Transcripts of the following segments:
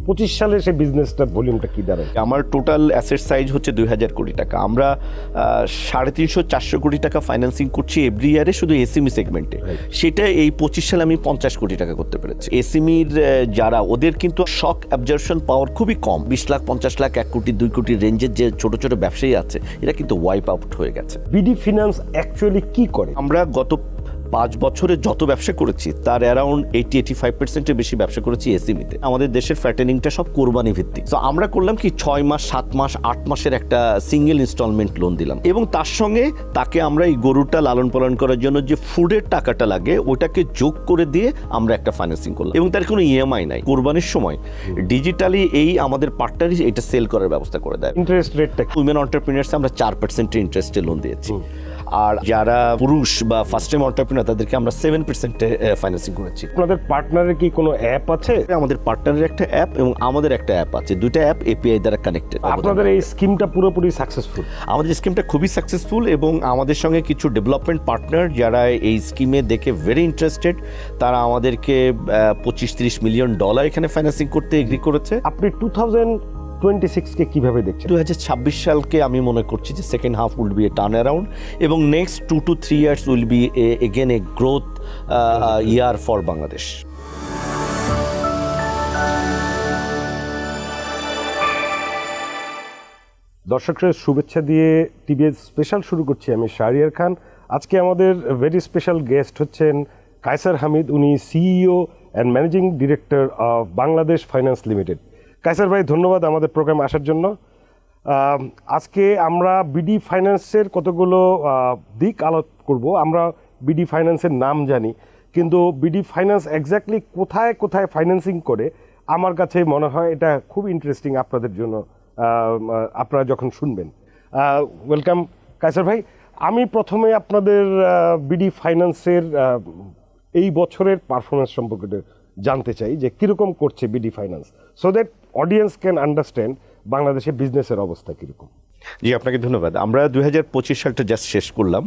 25 সালে সেই বিজনেসটার ভলিউমটা কি দাঁড়ায়? আমার টোটাল অ্যাসেট সাইজ হচ্ছে 2000 কোটি টাকা। আমরা 350-400 কোটি টাকা ফাইন্যান্সিং করছি এভরি ইয়ারে শুধু এসএমই সেগমেন্টে। সেটা এই 25 সালে আমি 50 কোটি টাকা করতে পেরেছি। এসএমইর যারা ওদের কিন্তু শক অ্যাবজর্পশন পাওয়ার খুবই কম। 20 লাখ 50 লাখ 1 কোটি 2 কোটি রেঞ্জের যে ছোট ছোট ব্যবসায়ী আছে এরা কিন্তু ওয়াইপ আউট হয়ে গেছে। বিডি ফিন্যান্স অ্যাকচুয়ালি কি করে? আমরা গত 5 বছরে যত ব্যবসা করেছি তার অ্যারাউন্ড 80-85%-এর বেশি ব্যবসা করেছি এসএমইতে। আমাদের দেশের ফ্যাটেনিংটা সব কোরবানি ভিত্তিক। তো আমরা করলাম কি 6 মাস 7 মাস 8 মাসের একটা সিঙ্গেল ইনস্টলমেন্ট লোন দিলাম এবং তার সঙ্গে তাকে আমরা এই গরুটা লালন পালন করার জন্য যে ফুডের টাকাটা লাগে ওটাকে যোগ করে দিয়ে আমরা একটা ফাইন্যান্সিং করলাম এবং তার কোনো ইএমআই নাই। কোরবানির সময় ডিজিটালি এই আমাদের পার্টনারই এটা সেল করার ব্যবস্থা করে দেয়। ইন্টারেস্ট রেটটা উইমেন এন্টারপ্রেনার্স আমরা 4% ইন্টারেস্টে লোন দিয়েছি। আর যারা পুরুষ বা ফার্স্ট টাইম এন্টারপ্রেনার তাদেরকে আমরা 7%-এ ফাইন্যান্সিং করেছি। আপনাদের পার্টনারের কি কোনো অ্যাপ আছে? আমাদের পার্টনারের একটা অ্যাপ এবং আমাদের একটা অ্যাপ আছে, দুইটা অ্যাপ এপিআই দ্বারা কানেক্টেড। আপনাদের এই স্কিমটা পুরোপুরি সাকসেসফুল? আমাদের স্কিমটা খুবই সাকসেসফুল এবং আমাদের সঙ্গে কিছু ডেভেলপমেন্ট পার্টনার যারা এই স্কিমে দেখে ভেরি ইন্টারেস্টেড তারা আমাদেরকে $25-30 মিলিয়ন এখানে ফাইন্যান্সিং করতে এগ্রি করেছে। আপনি 2026 কে কিভাবে দেখছেন? 2026 সালকে আমি মনে করছি যে second half will be a turn around এবং next 2 to 3 years will be again a growth year for Bangladesh. দর্শকদের শুভেচ্ছা দিয়ে টিভিএস স্পেশাল শুরু করছি। আমি শাহরিয়ার খান। আজকে আমাদের ভেরি স্পেশাল গেস্ট হচ্ছেন কায়সার হামিদ। উনি CEO and managing director of Bangladesh finance limited. Kaiser ভাই, ধন্যবাদ আমাদের প্রোগ্রামে আসার জন্য। আজকে আমরা বিডি ফাইন্যান্সের কতগুলো দিক আলোচনা করব। আমরা বিডি ফাইন্যান্সের নাম জানি, কিন্তু বিডি ফাইন্যান্স এক্স্যাক্টলি কোথায় কোথায় ফাইন্যান্সিং করে আমার কাছে মনে হয় এটা খুব ইন্টারেস্টিং আপনাদের জন্য, আপনারা যখন শুনবেন। ওয়েলকাম কায়সার ভাই। আমি প্রথমে আপনাদের বিডি ফাইন্যান্সের এই বছরের পারফরমেন্স সম্পর্কে জানতে চাই যে কীরকম করছে BD finance, so that audience can understand বাংলাদেশের বিজনেসের অবস্থা কীরকম। জি, আপনাকে ধন্যবাদ। আমরা 2025 সালটা জাস্ট শেষ করলাম।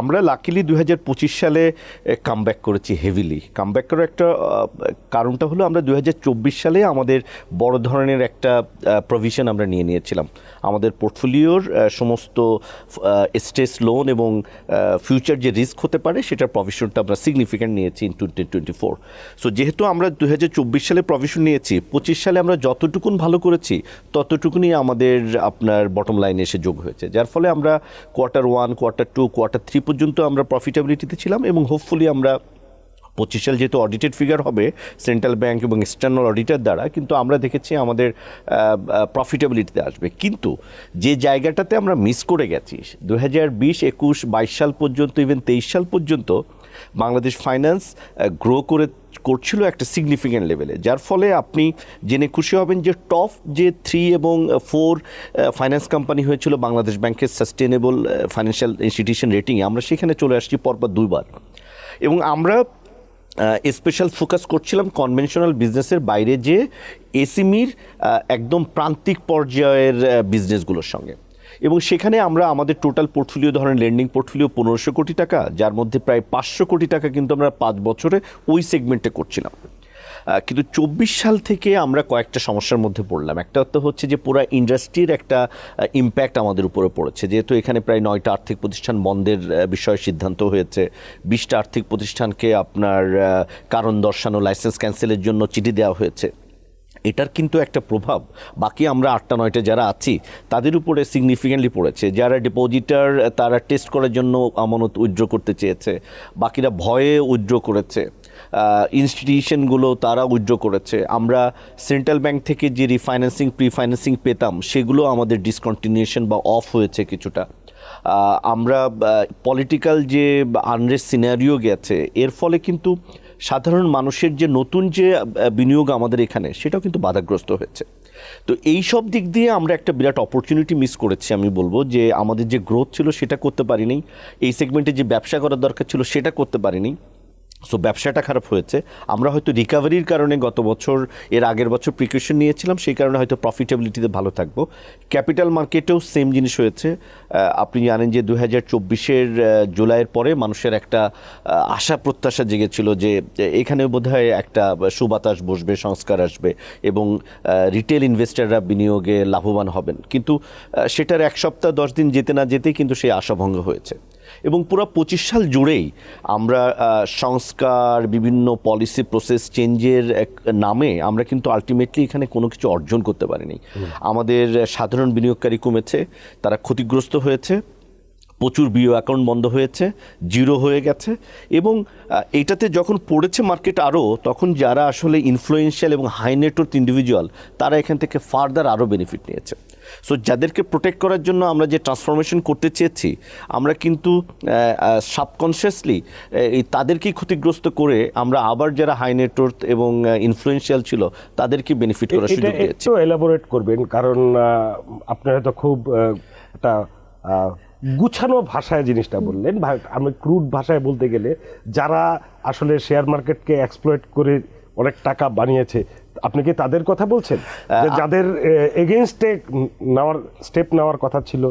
আমরা লাকিলি 2025 সালে কামব্যাক করেছি হেভিলি। কামব্যাক করার একটা কারণটা হলো আমরা 2024 সালে আমাদের বড় ধরনের একটা প্রভিশন আমরা নিয়েছিলাম। আমাদের পোর্টফোলিওর সমস্ত স্ট্রেস লোন এবং ফিউচার যে রিস্ক হতে পারে সেটার প্রভিশনটা আমরা সিগনিফিক্যান্ট নিয়েছি ইন 2024। সো যেহেতু আমরা 2024 সালে প্রভিশন নিয়েছি, 25 সালে আমরা যতটুকুন ভালো করেছি ততটুকুনি আমাদের আপনার বটম লাইনে এসে যোগ হয়েছে, যার ফলে আমরা Q1, Q2, Q3 পর্যন্ত আমরা প্রফিটেবিলিটিতে ছিলাম এবং হোপফুলি আমরা 25 সাল যেহেতু অডিটেড ফিগার হবে সেন্ট্রাল ব্যাংক এবং এক্সটার্নাল অডিটার দ্বারা, কিন্তু আমরা দেখেছি আমাদের প্রফিটেবিলিটিতে আসবে। কিন্তু যে জায়গাটাতে আমরা মিস করে গেছি 2020, 21, 22 সাল পর্যন্ত, ইভেন 23 সাল পর্যন্ত বাংলাদেশ ফাইন্যান্স গ্রো করছিল একটা সিগনিফিক্যান্ট লেভেলে, যার ফলে আপনি জেনে খুশি হবেন যে টপ যে 3 এবং 4 ফাইন্যান্স কোম্পানি হয়েছিল বাংলাদেশ ব্যাংকের সাস্টেনেবল ফাইন্যান্সিয়াল ইনস্টিটিউশন রেটিংয়ে, আমরা সেখানে চলে আসছি পরপর 2 বার। এবং আমরা স্পেশাল ফোকাস করছিলাম কনভেনশনাল বিজনেসের বাইরে যে এসএমইর একদম প্রান্তিক পর্যায়ের বিজনেসগুলোর সঙ্গে, এবং সেখানে আমরা আমাদের টোটাল পোর্টফোলিও ধরেন লেন্ডিং পোর্টফোলিও 1500 কোটি টাকা, যার মধ্যে প্রায় 500 কোটি টাকা কিন্তু আমরা 5 বছরে ওই সেগমেন্টে করছিলাম। কিন্তু 24 সাল থেকে আমরা কয়েকটা সমস্যার মধ্যে পড়লাম। একটা তো হচ্ছে যে পুরো ইন্ডাস্ট্রির একটা ইম্প্যাক্ট আমাদের উপরে পড়েছে, যেহেতু এখানে প্রায় 9টা আর্থিক প্রতিষ্ঠান বন্ধের বিষয়ে সিদ্ধান্ত হয়েছে, 20টা আর্থিক প্রতিষ্ঠানকে আপনার কারণ দর্শানো লাইসেন্স ক্যান্সেলের জন্য চিঠি দেওয়া হয়েছে। এটার কিন্তু একটা প্রভাব বাকি আমরা 8টা 9টা যারা আছি তাদের উপরে সিগনিফিক্যান্টলি পড়েছে। যারা ডিপোজিটার তারা টেস্ট করার জন্য আমানত উইথড্র করতে চেয়েছে, বাকিরা ভয়ে উইথড্র করেছে, ইনস্টিটিউশনগুলো তারা উইথড্র করেছে। আমরা সেন্ট্রাল ব্যাংক থেকে যে রিফাইন্যান্সিং প্রিফাইন্যান্সিং পেতাম সেগুলো আমাদের ডিসকন্টিনিউশন বা অফ হয়েছে কিছুটা। আমরা পলিটিক্যাল যে আনরেস্ট সিনারিও গেছে, এর ফলে কিন্তু সাধারণ মানুষের যে নতুন যে বিনিয়োগ আমাদের এখানে সেটাও কিন্তু বাধাগ্রস্ত হয়েছে। তো এই সব দিক দিয়ে আমরা একটা বিরাট অপরচুনিটি মিস করেছি। আমি বলবো যে আমাদের যে গ্রোথ ছিল সেটা করতে পারিনি, এই সেগমেন্টে যে ব্যবসা করার দরকার ছিল সেটা করতে পারিনি। সো ব্যবসাটা খারাপ হয়েছে। আমরা হয়তো রিকাভারির কারণে গত বছর এর আগের বছর প্রিকশন নিয়েছিলাম, সেই কারণে হয়তো প্রফিটেবিলিটিতে ভালো থাকবো। ক্যাপিটাল মার্কেটেও সেম জিনিস হয়েছে। আপনি জানেন যে 2024-এর জুলাইয়ের পরে মানুষের একটা আশা প্রত্যাশা জেগেছিল যে এখানে বোধহয় একটা সুবাতাস বসবে, সংস্কার আসবে এবং রিটেল ইনভেস্টররা বিনিয়োগে লাভবান হবেন। কিন্তু সেটার 1 সপ্তাহ 10 দিন যেতে না যেতেই কিন্তু সেই আশাভঙ্গ হয়েছে। এবং পুরো 25 সাল জুড়েই আমরা সংস্কার, বিভিন্ন পলিসি প্রসেস চেঞ্জের নামে আমরা কিন্তু আলটিমেটলি এখানে কোনো কিছু অর্জন করতে পারিনি। আমাদের সাধারণ বিনিয়োগকারী কমেছে, তারা ক্ষতিগ্রস্ত হয়েছে, প্রচুর বিও অ্যাকাউন্ট বন্ধ হয়েছে, জিরো হয়ে গেছে। এবং এটাতে যখন পড়েছে মার্কেট আরও, তখন যারা আসলে ইনফ্লুয়েন্সিয়াল এবং হাই নেটওয়ার্থ ইন্ডিভিজুয়াল তারা এখান থেকে ফার্দার আরও বেনিফিট নিয়েছে। সো যাদেরকে প্রোটেক্ট করার জন্য আমরা যে ট্রান্সফরমেশন করতে চেয়েছি, আমরা কিন্তু সাবকনসিয়াসলি তাদেরকেই ক্ষতিগ্রস্ত করে আমরা আবার যারা হাই নেটওয়ার্থ এবং ইনফ্লুয়েন্সিয়াল ছিল তাদেরকে বেনিফিট করার সুযোগ দিয়েছি। একটু এলাবোরেট করবেন, কারণ আপনারা তো খুব একটা গুছানো ভাষায় জিনিসটা বললেন। আমি ক্রুড ভাষায় বলতে গেলে যারা আসলে শেয়ার মার্কেটকে এক্সপ্লয়েট করে অনেক টাকা বানিয়েছে, আপনি কি তাদের কথা বলছেন? যাদের এগেইনস্টে স্টেপ নেওয়ার কথা ছিল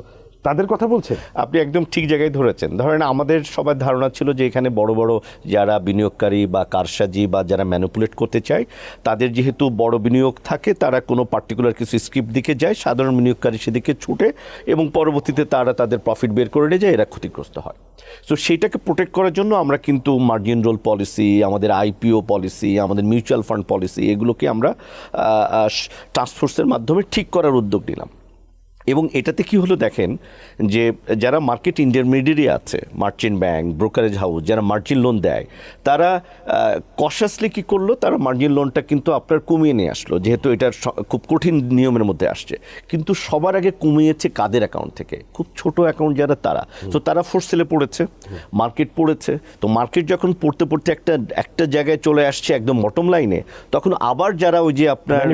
তাদের কথা বলছেন? আপনি একদম ঠিক জায়গায় ধরেছেন। ধরেন আমাদের সবার ধারণা ছিল যে এখানে বড় বড় যারা বিনিয়োগকারী বা কারসাজি বা যারা ম্যানিপুলেট করতে চায়, তাদের যেহেতু বড় বিনিয়োগ থাকে, তারা কোনো পার্টিকুলার কিছু স্ক্রিপ্ট দিকে যায়, সাধারণ বিনিয়োগকারী সেদিকে ছুটে এবং পরবর্তীতে তারা তাদের প্রফিট বের করে নিয়ে যায়, এরা ক্ষতিগ্রস্ত হয়। সো সেইটাকে প্রোটেক্ট করার জন্য আমরা কিন্তু মার্জিন রোল পলিসি, আমাদের আইপিও পলিসি, আমাদের মিউচুয়াল ফান্ড পলিসি, এগুলোকে আমরা টাস্কফোর্সের মাধ্যমে ঠিক করার উদ্যোগ নিলাম। এবং এটাতে কি হলো দেখেন, যে যারা মার্কেট ইন্টারমিডিয়েরি আছে, মার্চেন্ট ব্যাংক, ব্রোকারেজ হাউস, যারা মার্জিন লোন দেয়, তারা কশাসলি কী করলো, তারা মার্জিন লোনটা কিন্তু আপনার কমিয়ে নিয়ে আসলো, যেহেতু এটার খুব কঠিন নিয়মের মধ্যে আসছে। কিন্তু সবার আগে কমিয়েছে কাদের অ্যাকাউন্ট থেকে? খুব ছোট অ্যাকাউন্ট যারা, তারা। তো তারা ফোর্স সেলে পড়েছে, মার্কেট পড়েছে। তো মার্কেট যখন পড়তে পড়তে একটা জায়গায় চলে আসছে একদম বটম লাইনে, তখন আবার যারা ওই যে আপনার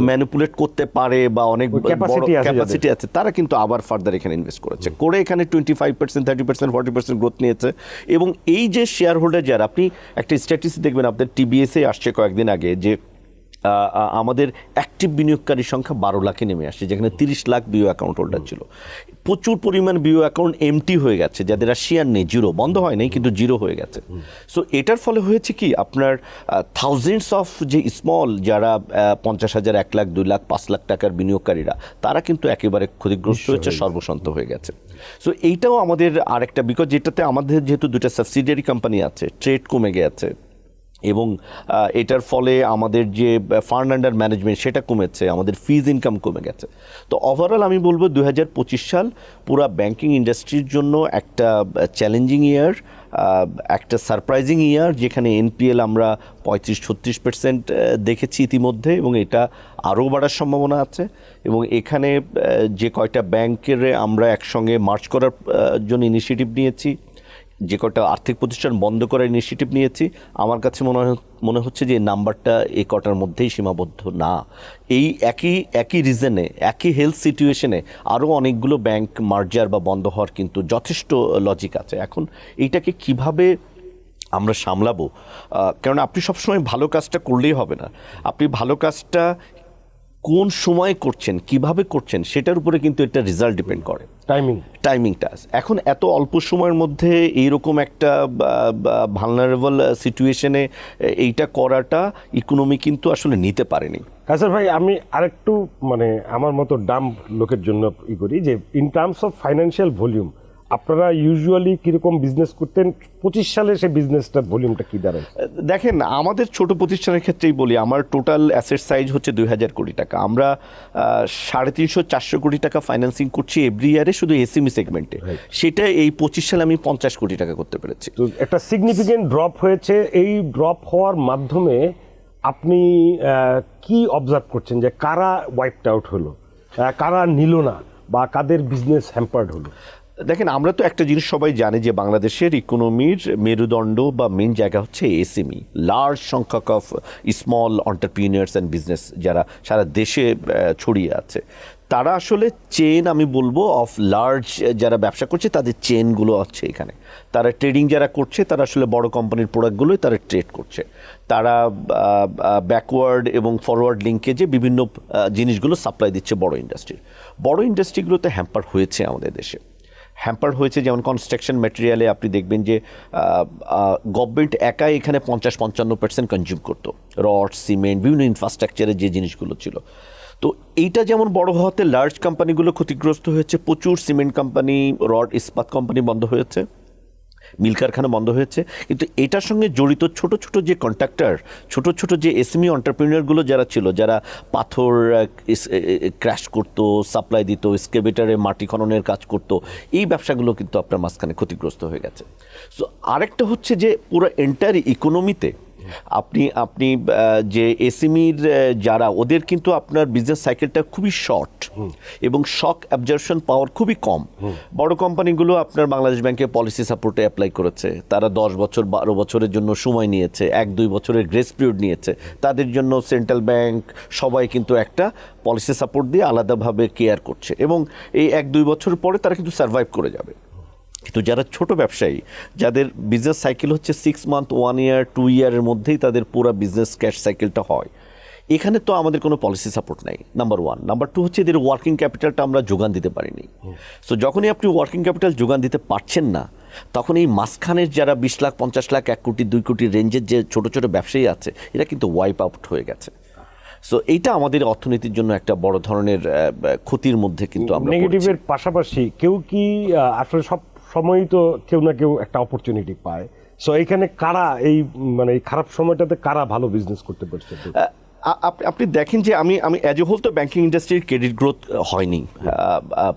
ম্যানিপুলেট করতে পারে বা অনেক ক্যাপাসিটি আছে, তারা কিন্তু আবার ফার্দার এখানে ইনভেস্ট করেছে, করে এখানে 25%, 30%, 40% গ্রোথ নিয়েছে। এবং এই যে শেয়ার হোল্ডার যারা, আপনি একটা স্ট্যাটিস্টিক দেখবেন, আপনাদের টিবিএসে আসছে কয়েকদিন আগে, যে আমাদের অ্যাক্টিভ বিনিয়োগকারীর সংখ্যা 12 লাখে নেমে আসছে, যেখানে 30 লাখ বিও অ্যাকাউন্ট হোল্ডার ছিল। প্রচুর পরিমাণ বিও অ্যাকাউন্ট এমটি হয়ে গেছে, যাদের আর শেয়ার নেই, জিরো, বন্ধ হয় নাই কিন্তু জিরো হয়ে গেছে। সো এটার ফলে হয়েছে কি, আপনার থাউজেন্ডস অফ যে স্মল যারা 50,000, 1 লাখ, 2 লাখ, 5 লাখ টাকার বিনিয়োগকারীরা, তারা কিন্তু একেবারে ক্ষতিগ্রস্ত হয়েছে, সর্বশান্ত হয়ে গেছে। সো এইটাও আমাদের আরেকটা, বিকজ যেটাতে আমাদের যেহেতু 2টা সাবসিডিয়ারি কোম্পানি আছে, ট্রেড কমে গেছে এবং এটার ফলে আমাদের যে ফান্ড আন্ডার ম্যানেজমেন্ট সেটা কমেছে, আমাদের ফিজ ইনকাম কমে গেছে। তো ওভারঅল আমি বলবো 2025 সাল পুরা ব্যাংকিং ইন্ডাস্ট্রির জন্য একটা চ্যালেঞ্জিং ইয়ার, একটা সারপ্রাইজিং ইয়ার, যেখানে এনপিএল আমরা 35-36% দেখেছি ইতিমধ্যে, এবং এটা আরও বাড়ার সম্ভাবনা আছে। এবং এখানে যে কয়টা ব্যাংকের আমরা একসঙ্গে মার্চ করার জন্য ইনিশিয়েটিভ নিয়েছি, যে কটা আর্থিক প্রতিষ্ঠান বন্ধ করার ইনিশিয়েটিভ নিয়েছি, আমার কাছে মনে হচ্ছে যে নাম্বারটা এই কটার মধ্যেই সীমাবদ্ধ না। এই একই রিজনে, একই হেলথ সিচুয়েশনে আরও অনেকগুলো ব্যাংক মার্জার বা বন্ধ হওয়ার কিন্তু যথেষ্ট লজিক আছে। এখন এইটাকে কিভাবে আমরা সামলাবো, কারণ আপনি সবসময় ভালো কাজটা করলেই হবে না, আপনি ভালো কাজটা কোন সময় করছেন, কিভাবে করছেন, সেটার উপরে কিন্তু এটা রেজাল্ট ডিপেন্ড করে। টাইমিংটা এখন এত অল্প সময়ের মধ্যে এইরকম একটা ভালনারেবল সিচুয়েশনে এইটা করাটা ইকোনমি কিন্তু আসলে নিতে পারেনি। কাসর ভাই, আমি আরেকটু আমার মতো ডাম লোকের জন্য করি, যে in terms of financial volume আপনারা ইউজুয়ালি কিরকম বিজনেস করতেন? 25 সালে সেই বিজনেসটার ভলিউমটা কি দাঁড়ায়? দেখেন, আমাদের ছোট প্রতিষ্ঠানের ক্ষেত্রেই বলি, আমার টোটাল অ্যাসেট সাইজ হচ্ছে 2000 কোটি টাকা। আমরা 350-400 কোটি টাকা ফাইন্যান্সিং করছি এভরি ইয়ারে শুধু এসএমই সেগমেন্টে। সেটা এই 25 সালে আমি 50 কোটি টাকা করতে পেরেছি। তো একটা সিগনিফিকেন্ট ড্রপ হয়েছে। এই ড্রপ হওয়ার মাধ্যমে আপনি কি অবজার্ভ করছেন, যে কারা ওয়াইপড আউট হলো, কারা নিল না, বা কাদের বিজনেস হ্যাম্পার্ড হলো? দেখেন, আমরা তো একটা জিনিস সবাই জানি যে বাংলাদেশের ইকোনমির মেরুদণ্ড বা মেন জায়গা হচ্ছে এসএমই, লার্জ সংখ্যক অফ স্মল এন্টারপ্রিনিয়ার্স অ্যান্ড বিজনেস যারা সারা দেশে ছড়িয়ে আছে। তারা আসলে চেন, আমি বলবো, অফ লার্জ যারা ব্যবসা করছে তাদের চেনগুলো আছে এখানে। তারা ট্রেডিং যারা করছে তারা আসলে বড় কোম্পানির প্রোডাক্টগুলোই তারা ট্রেড করছে। তারা ব্যাকওয়ার্ড এবং ফরওয়ার্ড লিঙ্কেজে বিভিন্ন জিনিসগুলো সাপ্লাই দিচ্ছে বড় ইন্ডাস্ট্রির। বড় ইন্ডাস্ট্রিগুলোতে হ্যাম্পার হয়েছে আমাদের দেশে, হ্যাম্পার হয়েছে। যেমন কনস্ট্রাকশন ম্যাটেরিয়ালে আপনি দেখবেন যে গভর্নমেন্ট একাই এখানে 50-55% কনজিউম করতো, রড, সিমেন্ট, বিভিন্ন ইনফ্রাস্ট্রাকচারের যে জিনিসগুলো ছিল। তো এইটা যেমন বড় হওয়াতে লার্জ কোম্পানিগুলো ক্ষতিগ্রস্ত হয়েছে, প্রচুর সিমেন্ট কোম্পানি, রড, ইস্পাত কোম্পানি বন্ধ হয়েছে, মিল কারখানা বন্ধ হয়েছে। কিন্তু এটার সঙ্গে জড়িত ছোট ছোট যে কন্ট্রাক্টর, ছোট ছোট যে এসএমই এন্টারপ্রেনিয়রগুলো যারা ছিল, যারা পাথর ক্র্যাশ করতো, সাপ্লাই দিত, এক্সকেভেটরে মাটি খননের কাজ করতো, এই ব্যবসাগুলো কিন্তু আপনার মাঝখানে ক্ষতিগ্রস্ত হয়ে গেছে। সো আরেকটা হচ্ছে যে পুরো এন্টায়ার ইকোনমিতে আপনি যে এসএমইর যারা, ওদের কিন্তু আপনার বিজনেস সাইকেলটা খুবই শর্ট এবং শক অ্যাবজর্পশন পাওয়ার খুবই কম। বড় কোম্পানিগুলো আপনার বাংলাদেশ ব্যাংকে পলিসি সাপোর্টে অ্যাপ্লাই করেছে, তারা 10 বছর 12 বছরের জন্য সময় নিয়েছে, 1-2 বছরের গ্রেস পিরিয়ড নিয়েছে। তাদের জন্য সেন্ট্রাল ব্যাংক সবাই কিন্তু একটা পলিসি সাপোর্ট দিয়ে আলাদাভাবে কেয়ার করছে এবং এই 1-2 বছর পরে তারা কিন্তু সার্ভাইভ করে যাবে। কিন্তু যারা ছোট ব্যবসায়ী, যাদের বিজনেস সাইকেল হচ্ছে 6 মান্থ, 1 ইয়ার, 2 ইয়ারের মধ্যেই তাদের পুরো বিজনেস ক্যাশ সাইকেলটা হয়, এখানে তো আমাদের কোনো পলিসি সাপোর্ট নাই, নাম্বার 1। নাম্বার 2 হচ্ছে এদের ওয়ার্কিং ক্যাপিটালটা আমরা যোগান দিতে পারিনি। সো যখনই আপনি ওয়ার্কিং ক্যাপিটাল যোগান দিতে পারছেন না, তখন এই মাঝখানের যারা 20 লাখ, 50 লাখ, 1 কোটি, 2 কোটি রেঞ্জের যে ছোট ছোট ব্যবসায়ী আছে, এরা কিন্তু ওয়াইপ আউট হয়ে গেছে। সো এইটা আমাদের অর্থনীতির জন্য একটা বড় ধরনের ক্ষতির মধ্যে কিন্তু আমরা নেগেটিভের পাশাপাশি কেউ কি আসলে সব সময়ই তো কেউ না কেউ একটা অপরচুনিটি পায়। সো এইখানে কারা এই মানে এই খারাপ সময়টাতে কারা ভালো বিজনেস করতে পারছে? আপনি দেখেন যে আমি অ্যাজ এ হোল তো ব্যাংকিং ইন্ডাস্ট্রির ক্রেডিট গ্রোথ হয়নি,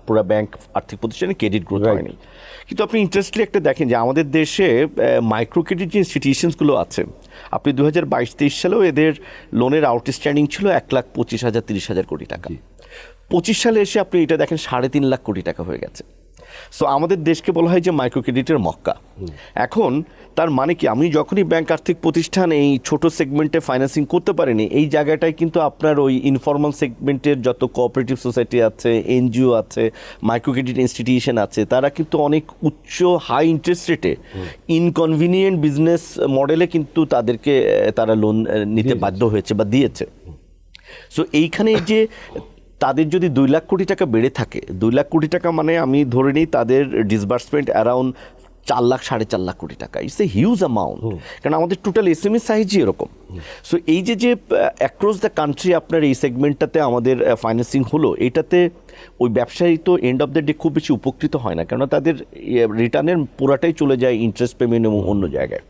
পুরো ব্যাংক আর্থিক প্রতিষ্ঠানে ক্রেডিট গ্রোথ হয়নি। কিন্তু আপনি ইন্টারেস্টলি একটা দেখেন যে আমাদের দেশে মাইক্রো ক্রেডিট যে ইনস্টিটিউশনসগুলো আছে, আপনি 2022-23 সালেও এদের লোনের আউটস্ট্যান্ডিং ছিল 1,25,000-30,000 কোটি টাকা। 25 সালে এসে আপনি এটা দেখেন 3.5 লাখ কোটি টাকা হয়ে গেছে। সো আমাদের দেশকে বলা হয় যে মাইক্রো ক্রেডিটের মক্কা। এখন তার মানে কি, আমি যখনই ব্যাংক আর্থিক প্রতিষ্ঠান এই ছোট সেগমেন্টে ফাইন্যান্সিং করতে পারিনি, এই জায়গাটায় কিন্তু আপনার ওই ইনফর্মাল সেগমেন্টের যত কোঅপারেটিভ সোসাইটি আছে, এনজিও আছে, মাইক্রো ক্রেডিট ইনস্টিটিউশন আছে, তারা কিন্তু অনেক উচ্চ হাই ইন্টারেস্ট রেটে ইনকনভিনিয়েন্ট বিজনেস মডেলে কিন্তু তাদেরকে তারা লোন নিতে বাধ্য হয়েছে বা দিয়েছে। সো এইখানে যে তাদের যদি 2 লাখ কোটি টাকা বেড়ে থাকে, 2 লাখ কোটি টাকা মানে আমি ধরে নিই তাদের ডিসবার্সমেন্ট অ্যারাউন্ড 4 লাখ 4.5 লাখ কোটি টাকা। ইটস এ হিউজ অ্যামাউন্ট, কারণ আমাদের টোটাল এসএমই সাইজই এরকম। সো এই যে অ্যাক্রস দ্য কান্ট্রি আপনার এই সেগমেন্টটাতে আমাদের ফাইন্যান্সিং হলো, এটাতে ওই ব্যবসায়ী তো এন্ড অফ দ্য ডে খুব বেশি উপকৃত হয় না, কেননা তাদের রিটার্নের পুরাটাই চলে যায় ইন্টারেস্ট পেমেন্ট এবং অন্য জায়গায়।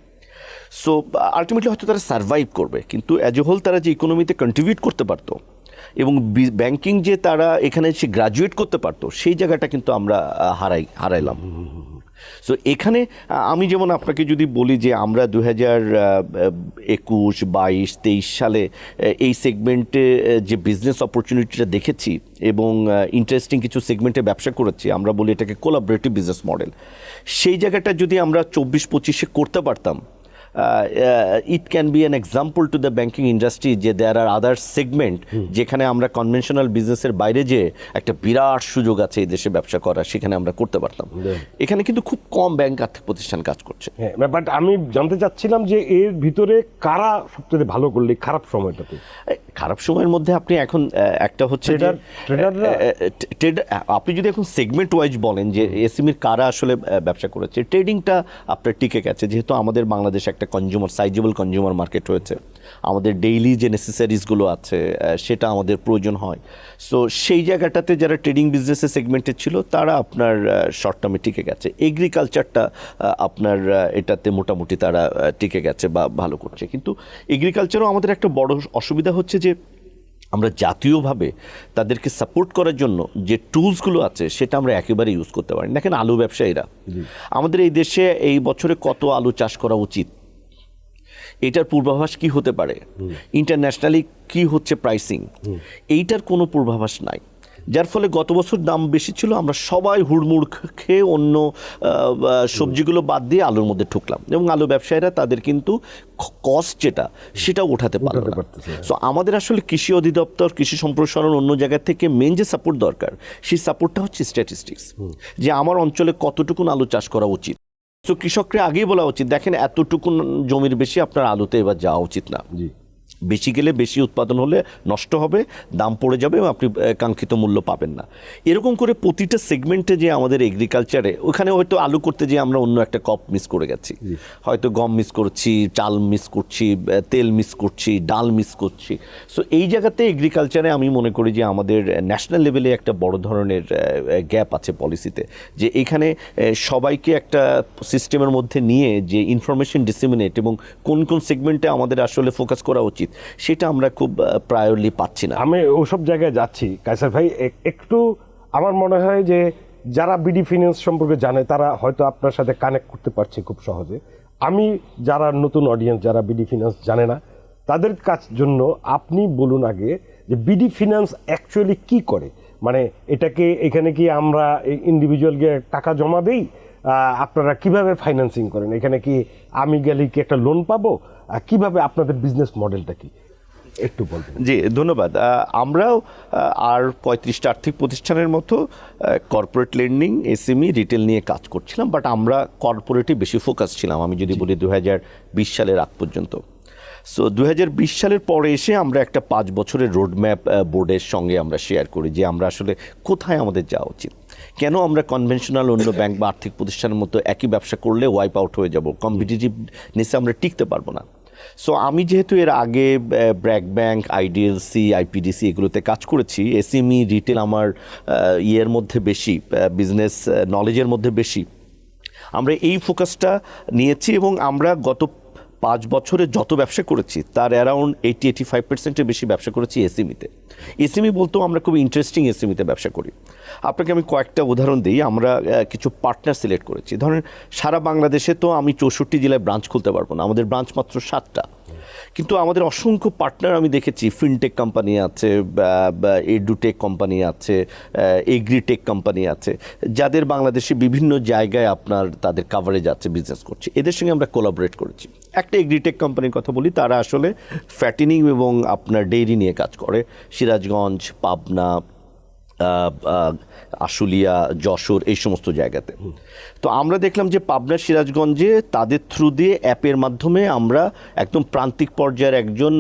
সো আলটিমেটলি হয়তো তারা সার্ভাইভ করবে, কিন্তু অ্যাজ এ হোল তারা যে ইকোনমিতে কন্ট্রিবিউট করতে পারতো এবং ব্যাংকিং যে তারা এখানে সে গ্রাজুয়েট করতে পারতো, সেই জায়গাটা কিন্তু আমরা হারাইলাম। সো এখানে আমি যেমন আপনাকে যদি বলি যে আমরা 2021, 22, 23 সালে এই সেগমেন্টে যে বিজনেস অপরচুনিটিটা দেখেছি এবং ইন্টারেস্টিং কিছু সেগমেন্টে ব্যবসা করেছি, আমরা বলি এটাকে কোলাবোরেটিভ বিজনেস মডেল। সেই জায়গাটা যদি আমরা 24-25-এ করতে পারতাম, it can be an example to the banking industry যে there are other segment যেখানে আমরা কনভেনশনাল বিজনেসের বাইরে যে একটা বিরাট সুযোগ আছে এই দেশে ব্যবসা করার, সেখানে আমরা করতে পারতাম। এখানে কিন্তু খুব কম ব্যাংক আর্থিক প্রতিষ্ঠান কাজ করছে। বাট আমি জানতে চাচ্ছিলাম যে এর ভিতরে কারা সবচেয়ে ভালো করলে খারাপ সময়টাতে? খারাপ সময়ের মধ্যে আপনি এখন একটা হচ্ছে আপনি যদি এখন সেগমেন্ট ওয়াইজ বলেন যে এসএমইর কারা আসলে ব্যবসা করেছে, ট্রেডিংটা আপনার টিকে গেছে, যেহেতু আমাদের বাংলাদেশ একটা কনজিউমার সাইজেবল কনজিউমার মার্কেট হয়েছে, আমাদের ডেইলি যে নেসেসারিজগুলো আছে সেটা আমাদের প্রয়োজন হয়। সো সেই জায়গাটাতে যারা ট্রেডিং বিজনেসের সেগমেন্টে ছিল তারা আপনার শর্ট টার্মে টিকে গেছে। এগ্রিকালচারটা আপনার এটাতে মোটামুটি তারা টিকে গেছে বা ভালো করছে। কিন্তু এগ্রিকালচারও আমাদের একটা বড় অসুবিধা হচ্ছে যে আমরা জাতীয়ভাবে তাদেরকে সাপোর্ট করার জন্য যে টুলসগুলো আছে সেটা আমরা একেবারে ইউজ করতে পারি না। দেখেন আলু ব্যবসায়ীরা, আমাদের এই দেশে এই বছরে কত আলু চাষ করা উচিত, এটার পূর্বাভাস কি হতে পারে, ইন্টারন্যাশনালি কি হচ্ছে প্রাইসিং, এইটার কোনো পূর্বাভাস নাই। যার ফলে গত বছর দাম বেশি ছিল, আমরা সবাই হুড়মুড় খেয়ে অন্য সবজিগুলো বাদ দিয়ে আলুর মধ্যে ঢুকলাম, এবং আলু ব্যবসায়ীরা তাদের কিন্তু কস্ট যেটা সেটা উঠাতে পারলো না। সো আমাদের আসলে কৃষি অধিদপ্তর, কৃষি সম্প্রসারণ, অন্য জায়গা থেকে মেন যে সাপোর্ট দরকার, সেই সাপোর্টটা হচ্ছে স্ট্যাটিস্টিক্স, যে আমার অঞ্চলে কতটুকুন আলু চাষ করা উচিত। তো কৃষকরা আগেই বলা উচিত, দেখেন এতটুকুন জমির বেশি আপনার আলুতে এবার যাওয়া উচিত না, বেশি গেলে বেশি উৎপাদন হলে নষ্ট হবে, দাম পড়ে যাবে এবং আপনি কাঙ্ক্ষিত মূল্য পাবেন না। এরকম করে প্রতিটা সেগমেন্টে যে আমাদের এগ্রিকালচারে, ওখানে হয়তো আলু করতে যে আমরা অন্য একটা ক্রপ মিস করে গেছি, হয়তো গম মিস করছি, চাল মিস করছি, তেল মিস করছি, ডাল মিস করছি। সো এই জায়গাতে এগ্রিকালচারে আমি মনে করি যে আমাদের ন্যাশনাল লেভেলে একটা বড় ধরনের গ্যাপ আছে পলিসিতে, যে এখানে সবাইকে একটা সিস্টেমের মধ্যে নিয়ে যে ইনফরমেশন ডিসেমিনেট এবং কোন কোন সেগমেন্টে আমাদের আসলে ফোকাস করা উচিত, সেটা আমরা খুব প্রায়োরিটি পাচ্ছি না। আমি ওসব জায়গায় যাচ্ছি কায়সার ভাই, একটু আমার মনে হয় যে যারা বিডি ফিন্যান্স সম্পর্কে জানে তারা হয়তো আপনার সাথে কানেক্ট করতে পারছে খুব সহজে। আমি যারা নতুন অডিয়েন্স, যারা বিডি ফিন্যান্স জানে না, তাদের কাছ জন্য আপনি বলুন আগে যে বিডি ফিন্যান্স অ্যাকচুয়ালি কি করে। মানে এটাকে, এখানে কি আমরা ইন্ডিভিজুয়ালকে টাকা জমা দেই, আপনারা কিভাবে ফাইন্যান্সিং করেন, এখানে কি আমি গেলে কি একটা লোন পাবো, কিভাবে আপনাদের বিজনেস মডেলটা কি একটু বলবেন? জি ধন্যবাদ। আমরাও আর 35টা আর্থিক প্রতিষ্ঠানের মতো কর্পোরেট লেন্ডিং, এসএমই, রিটেল নিয়ে কাজ করছিলাম, বাট আমরা কর্পোরেটে বেশি ফোকাস ছিলাম, আমি যদি বলি 2020 সালের আগ পর্যন্ত। সো 2020 সালের পরে এসে আমরা একটা 5 বছরের রোডম্যাপ বোর্ডের সঙ্গে আমরা শেয়ার করি যে আমরা আসলে কোথায় আমাদের যাওয়া উচিত, কেন আমরা কনভেনশনাল অন্য ব্যাংক বা আর্থিক প্রতিষ্ঠানের মতো একই ব্যবসা করলে ওয়াইপ আউট হয়ে যাব, কম্পিটিটিভনেসে আমরা টিকতে পারবো না। সো আমি যেহেতু এর আগে ব্র্যাক ব্যাংক, আইডিএলসি, আইপিডিসি এগুলোতে কাজ করেছি, এসএমই, রিটেল আমার ইয়ের মধ্যে বেশি, বিজনেস নলেজের মধ্যে বেশি, আমরা এই ফোকাসটা নিয়েছি এবং আমরা গত 5 বছরে যত ব্যবসা করেছি তার অ্যারাউন্ড 80-85%-এর বেশি ব্যবসা করেছি এসএমইতে। এসএমই বলতেও আমরা খুব ইন্টারেস্টিং এসএমইতে ব্যবসা করি। আপনাকে আমি কয়েকটা উদাহরণ দিই। আমরা কিছু পার্টনার সিলেক্ট করেছি। ধরেন সারা বাংলাদেশে তো আমি 64 জেলায় ব্রাঞ্চ খুলতে পারবো না, আমাদের ব্রাঞ্চ মাত্র 7টা, কিন্তু আমাদের অসংখ্য পার্টনার আমি দেখেছি। ফিনটেক কোম্পানি আছে, এডুটেক কোম্পানি আছে, এগ্রিটেক কোম্পানি আছে, যাদের বাংলাদেশে বিভিন্ন জায়গায় আপনার তাদের কাভারেজ আছে, বিজনেস করছে। এদের সঙ্গে আমরা কোলাবোরেট করেছি। একটা এগ্রিটেক কোম্পানির কথা বলি, তারা আসলে ফ্যাটেনিং এবং আপনার ডেইরি নিয়ে কাজ করে, সিরাজগঞ্জ, পাবনা, আশুলিয়া, যশোর, এই সমস্ত জায়গাতে। তো আমরা দেখলাম যে পাবনা, সিরাজগঞ্জে তাদের থ্রু দিয়ে অ্যাপের মাধ্যমে আমরা একদম প্রান্তিক পর্যায়ের একজন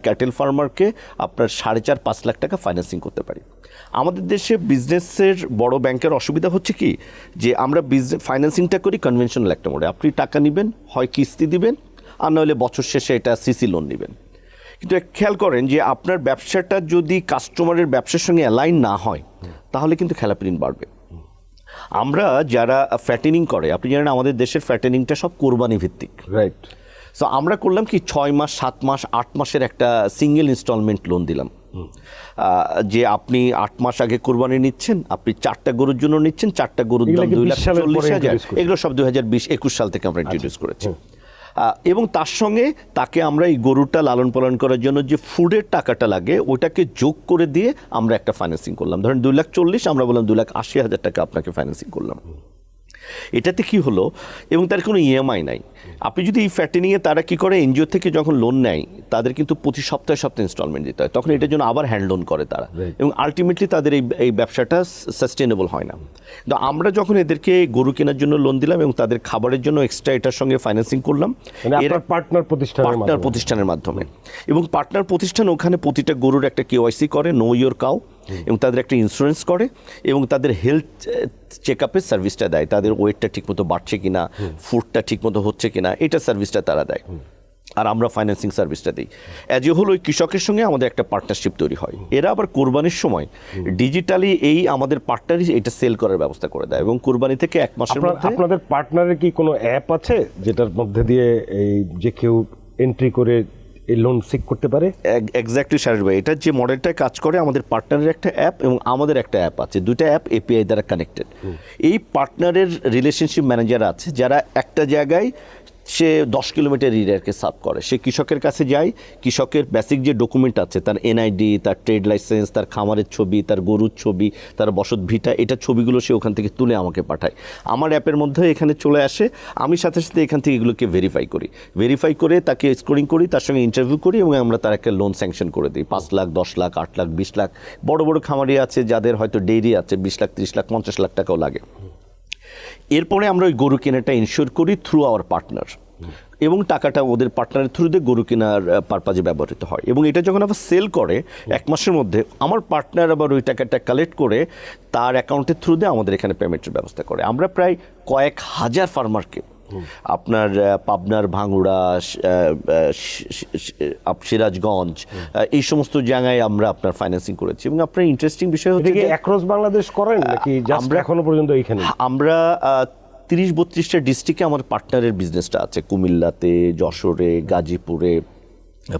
ক্যাটেল ফার্মারকে আপনার 4.5-5 লাখ টাকা ফাইন্যান্সিং করতে পারি। আমাদের দেশে বিজনেসের বড় ব্যাংকের অসুবিধা হচ্ছে কি, যে আমরা বিজনেস ফাইন্যান্সিংটা করি কনভেনশনাল একটা মোডে, আপনি টাকা নেবেন, হয় কিস্তি দিবেন, আর নইলে বছর শেষে এটা সিসি লোন নেবেন। কিন্তু খেয়াল করেন যে আপনার ব্যবসাটা যদি কাস্টমারের ব্যবসার সঙ্গে অ্যালাইন না হয়, তাহলে কিন্তু খেলাপি ঋণ বাড়বে। আমরা যারা ফ্যাটেনিং করে, আপনি জানেন আমাদের দেশের ফ্যাটেনিংটা সব কোরবানি ভিত্তিক, রাইট। সো আমরা করলাম কি 6 মাস, 7 মাস, 8 মাসের একটা সিঙ্গেল ইনস্টলমেন্ট লোন দিলাম, যে আপনি 8 মাস আগে কোরবানি নিচ্ছেন, আপনি 4টা গরুর জন্য নিচ্ছেন, 4টা গরুর দাম 2,40,000, এগুলো সব 2020-21 সাল থেকে আমরা ইন্ট্রোডিউস করেছি। এবং তার সঙ্গে তাকে আমরা এই গরুটা লালন পালন করার জন্য যে ফুডের টাকাটা লাগে ওটাকে যোগ করে দিয়ে আমরা একটা ফাইন্যান্সিং করলাম। ধরেন 2,40,000, আমরা বললাম 2,80,000 টাকা আপনাকে ফাইন্যান্সিং করলাম। এটাতে কি হলো, এবং তার কোনো ইএমআই নাই। আপনি যদি এই ফ্যাটেনিংয়ে তারা কি করে, এনজিও থেকে যখন লোন নেয় তাদের কিন্তু প্রতি সপ্তাহে সপ্তাহে ইনস্টলমেন্ট দিতে হয়, তখন এটার জন্য আবার হ্যান্ড লোন করে তারা, এবং আলটিমেটলি তাদের এই ব্যবসাটা সাস্টেনেবল হয় না। কিন্তু আমরা যখন এদেরকে গরু কেনার জন্য লোন দিলাম এবং তাদের খাবারের জন্য এক্সট্রা এটার সঙ্গে ফাইন্যান্সিং করলাম পার্টনার প্রতিষ্ঠানের মাধ্যমে, এবং পার্টনার প্রতিষ্ঠান ওখানে প্রতিটা গরুর একটা কেওয়াইসি করে, নো ইওর কাউ, এবং তাদের একটা ইন্স্যুরেন্স করে, এবং তাদের হেলথ চেক আপের সার্ভিসটা দেয়, তাদের ওয়েটটা ঠিকমতো বাড়ছে কিনা, ফুডটা ঠিকমতো হচ্ছে কিনা, এটা সার্ভিসটা তারা দেয়, আর আমরা ফাইন্যান্সিং সার্ভিসটা দিই। অ্যাজ এ হোল ওই কৃষকের সঙ্গে আমাদের একটা পার্টনারশিপ তৈরি হয়। এরা আবার কোরবানির সময় ডিজিটালি এই আমাদের পার্টনারই এটা সেল করার ব্যবস্থা করে দেয়, এবং কোরবানি থেকে 1 মাসের মধ্যে। আপনাদের পার্টনারের কি কোনো অ্যাপ আছে যেটার মধ্যে দিয়ে এই যে কেউ এন্ট্রি করে এই লোন সিক করতে পারে? এক্স্যাক্টলি শারীর ভাই, এটা যে মডেলটা কাজ করে, আমাদের পার্টনারের একটা অ্যাপ এবং আমাদের একটা অ্যাপ আছে, দুইটা অ্যাপ এপিআই দ্বারা কানেক্টেড। এই পার্টনারের রিলেশনশিপ ম্যানেজার আছে যারা একটা জায়গায় সে 10 কিলোমিটার এরিয়াকে সার্ভ করে, সে কৃষকের কাছে যায়, কৃষকের বেসিক যে ডকুমেন্ট আছে তার এনআইডি, তার ট্রেড লাইসেন্স, তার খামারের ছবি, তার গরুর ছবি, তার বসত ভিটা, এটা ছবিগুলো সে ওখান থেকে তুলে আমাকে পাঠায়। আমার অ্যাপের মধ্যে এখানে চলে আসে, আমি সাথে সাথে এখান থেকে এগুলোকে ভেরিফাই করে তাকে স্কোরিং করি, তার সঙ্গে ইন্টারভিউ করি এবং আমরা তার একটা লোন স্যাংশন করে দিই। 5 লাখ, 10 লাখ, 8 লাখ, 20 লাখ, বড় বড় খামারি আছে যাদের হয়তো ডেইরি আছে 20 লাখ, 30 লাখ, 50 লাখ টাকাও লাগে। এরপরে আমরা ওই গরু কেনাটা ইনশিওর করি থ্রু আওয়ার পার্টনার, এবং টাকাটা ওদের পার্টনারের থ্রুতে গরু কেনার পারপাজে ব্যবহৃত হয়। এবং এটা যখন আবার সেল করে 1 মাসের মধ্যে আমার পার্টনার আবার ওই টাকাটা কালেক্ট করে তার অ্যাকাউন্টের থ্রুতে আমাদের এখানে পেমেন্টের ব্যবস্থা করে। আমরা প্রায় কয়েক হাজার ফার্মারকে আপনার পাবনার ভাঙুড়া, সিরাজগঞ্জ, এই সমস্ত জায়গায় আমরা আপনার ফাইন্যান্সিং করেছি। এবং আপনার ইন্টারেস্টিং বিষয় হচ্ছে যে অ্যাক্রস বাংলাদেশ করেন নাকি আমরা এখনো পর্যন্ত এইখানে? আমরা 30-32টা ডিস্ট্রিক্টে আমার পার্টনারের বিজনেসটা আছে, কুমিল্লাতে, যশোরে, গাজীপুরে,